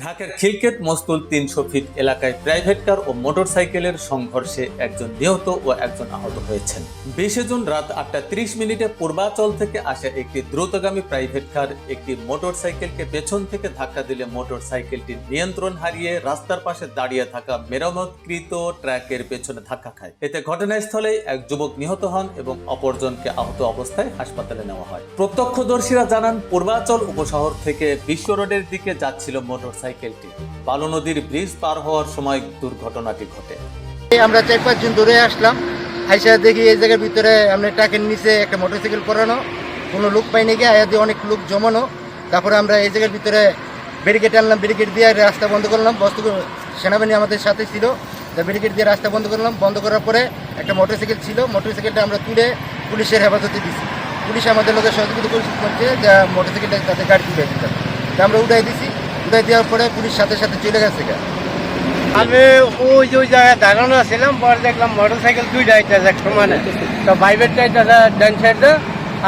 ঢাকার খিলক্ষেত মস্তুল ৩০০ ফিট এলাকায় private car ও মোটরসাইকেলের সংঘর্ষে একজন নিহত ও একজন আহত হয়েছেন। ২০ জুন রাত ৮:৩০ পূর্বাচল থেকে আসা একটি দ্রুতগামী প্রাইভেট কার একটি মোটরসাইকেলকে পেছন থেকে ধাক্কা দিলে মোটরসাইকেলটি নিয়ন্ত্রণ হারিয়ে রাস্তার পাশে দাঁড়িয়ে থাকা মেরামতকৃত ট্রাকের পেছনে ধাক্কা খায়। এতে ঘটনাস্থলেই এক যুবক নিহত হন এবং অপরজনকে আহত অবস্থায় হাসপাতালে নেওয়া হয়। প্রত্যক্ষদর্শীরা জানান, পূর্বাচল উপশহর থেকে বিশ্ব রোডের দিকে যাচ্ছিল মোটরসাইকেলটি। বালু নদীর ব্রিজ পার হওয়ার সময় দুর্ঘটনাটি ঘটে। আমরা ৪-৫ জন দূরে আসলাম, আইসা দেখি এই জায়গার ভিতরে আমরা ট্রাকের নিচে একটা মোটরসাইকেল পড়ানো, কোনো লোক পাইনি গিয়ে আয়া দিয়ে অনেক লোক জমানো। তারপরে আমরা এই জায়গার ভিতরে ব্যারিকেড আনলাম, ব্যারিকেড দিয়ে রাস্তা বন্ধ করলাম। সেনাবাহিনী আমাদের সাথে ছিল, ব্যারিকেড দিয়ে রাস্তা বন্ধ করলাম। বন্ধ করার পরে একটা মোটরসাইকেল ছিল, মোটরসাইকেলটা আমরা তুলে পুলিশের হেফাজতে দিছি। পুলিশ আমাদের লোকের সহযোগিতা করছে যে মোটরসাইকেলটা তাদের গাড়ি তুলে দিতাম, আমরা উঠাই দিছি। উঠাই দেওয়ার পরে পুলিশ সাথে সাথে চলে গেছে। আমি ওই জায়গায় দাঁড়ানো ছিলাম, পরে দেখলাম মোটরসাইকেল দুইটা আইতেছে এক সমানে। তো প্রাইভেটটা আইতেছে ডান সাইডে,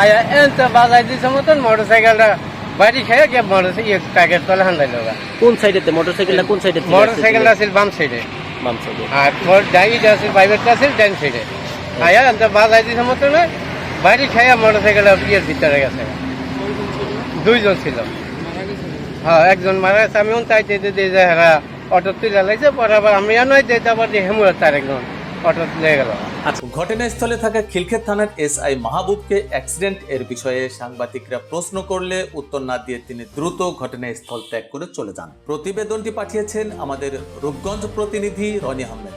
আয়া এনতে বাজাই দিছে মতন মোটরসাইকেলটা বাড়ি খেয়ে গিয়ে ট্রাকের তলে হান্দাইল। কোন সাইডেতে মোটরসাইকেলটা কোন সাইডে? মোটরসাইকেলটা আছিল বাম সাইডে, বাম সাইডে। আর ডাইটা আছিল প্রাইভেটটা আছিল ডান সাইডে। আয়া এনতে বাজাই দিছে মতন বাড়ি খেয়ে মোটরসাইকেলটা ইয়ের ভিতরে গেছে। দুইজন ছিল, হ্যাঁ একজন মারা গেছে। আমি চাইতে দিয়ে যে হেরা অটো তুলে লাগছে, পরে আবার আমি নয় যে তারপর হেমুর তার একজন অটো তুলে গেল। ঘটনাস্থলে থাকা খিলক্ষেত থানার এসআই মাহবুবকে অ্যাক্সিডেন্ট এর বিষয়ে সাংবাদিকরা প্রশ্ন করলে উত্তর না দিয়ে তিনি দ্রুত ঘটনাস্থল ত্যাগ করে চলে যান। প্রতিবেদনটি পাঠিয়েছেন আমাদের রূপগঞ্জ প্রতিনিধি রনি আহমেদ।